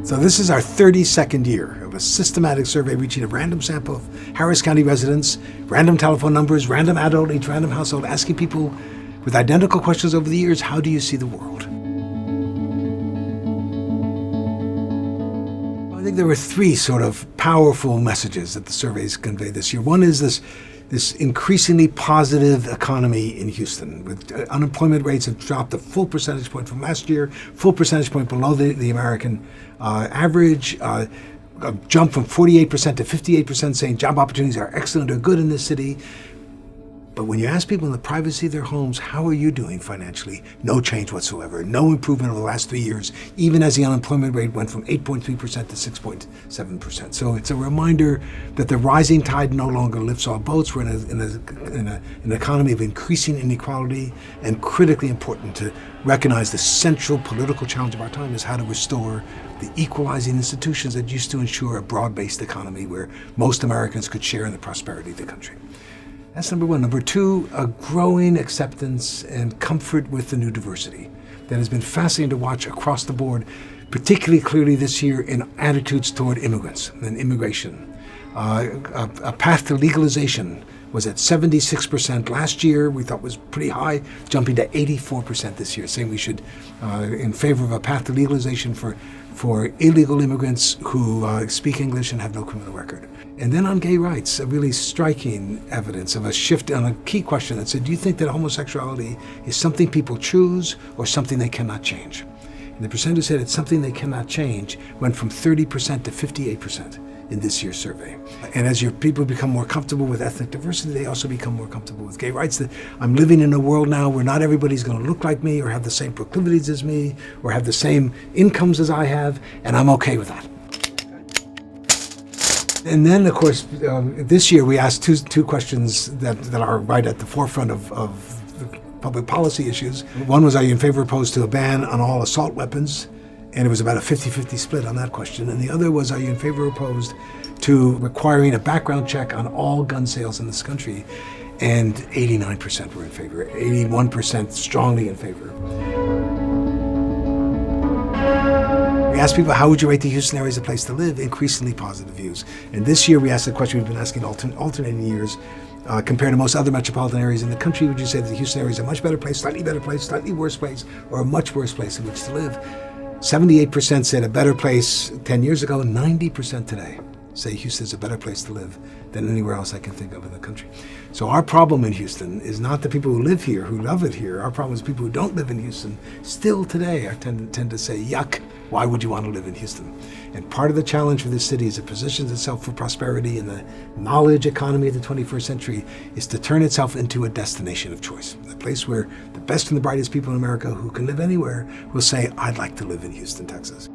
So this is our 32nd year of a systematic survey reaching a random sample of Harris County residents, random telephone numbers, random adult, each random household, asking people with identical questions over the years, how do you see the world? I think there were three sort of powerful messages that the surveys convey this year. One is this increasingly positive economy in Houston, with unemployment rates have dropped a full percentage point from last year, full percentage point below the American average, a jump from 48% to 58% saying job opportunities are excellent or good in this city. But when you ask people in the privacy of their homes, how are you doing financially? No change whatsoever. No improvement over the last 3 years, even as the unemployment rate went from 8.3% to 6.7%. So it's a reminder that the rising tide no longer lifts all boats. We're in an economy of increasing inequality, and critically important to recognize the central political challenge of our time is how to restore the equalizing institutions that used to ensure a broad-based economy where most Americans could share in the prosperity of the country. That's number one. Number two, a growing acceptance and comfort with the new diversity that has been fascinating to watch across the board, particularly clearly this year in attitudes toward immigrants and immigration. A path to legalization was at 76% last year. We thought was pretty high, jumping to 84% this year, saying we should, in favor of a path to legalization for illegal immigrants who speak English and have no criminal record. And then on gay rights, a really striking evidence of a shift on a key question that said, do you think that homosexuality is something people choose or something they cannot change? And the percent who said it's something they cannot change went from 30% to 58% in this year's survey. And as your people become more comfortable with ethnic diversity, they also become more comfortable with gay rights. That I'm living in a world now where not everybody's going to look like me or have the same proclivities as me or have the same incomes as I have, and I'm okay with that. And then, of course, this year we asked two questions that are right at the forefront of the public policy issues. One was, are you in favor or opposed to a ban on all assault weapons? And it was about a 50-50 split on that question. And the other was, are you in favor or opposed to requiring a background check on all gun sales in this country? And 89% were in favor, 81% strongly in favor. We asked people, how would you rate the Houston area as a place to live? Increasingly positive views. And this year we asked the question we've been asking alternating years. Compared to most other metropolitan areas in the country, would you say that the Houston area is a much better place, slightly worse place, or a much worse place in which to live? 78% said a better place 10 years ago, 90% today say Houston's a better place to live than anywhere else I can think of in the country. So our problem in Houston is not the people who live here, who love it here. Our problem is people who don't live in Houston still today tend to say, yuck, why would you want to live in Houston? And part of the challenge for this city as it positions itself for prosperity in the knowledge economy of the 21st century is to turn itself into a destination of choice, a place where the best and the brightest people in America who can live anywhere will say, I'd like to live in Houston, Texas.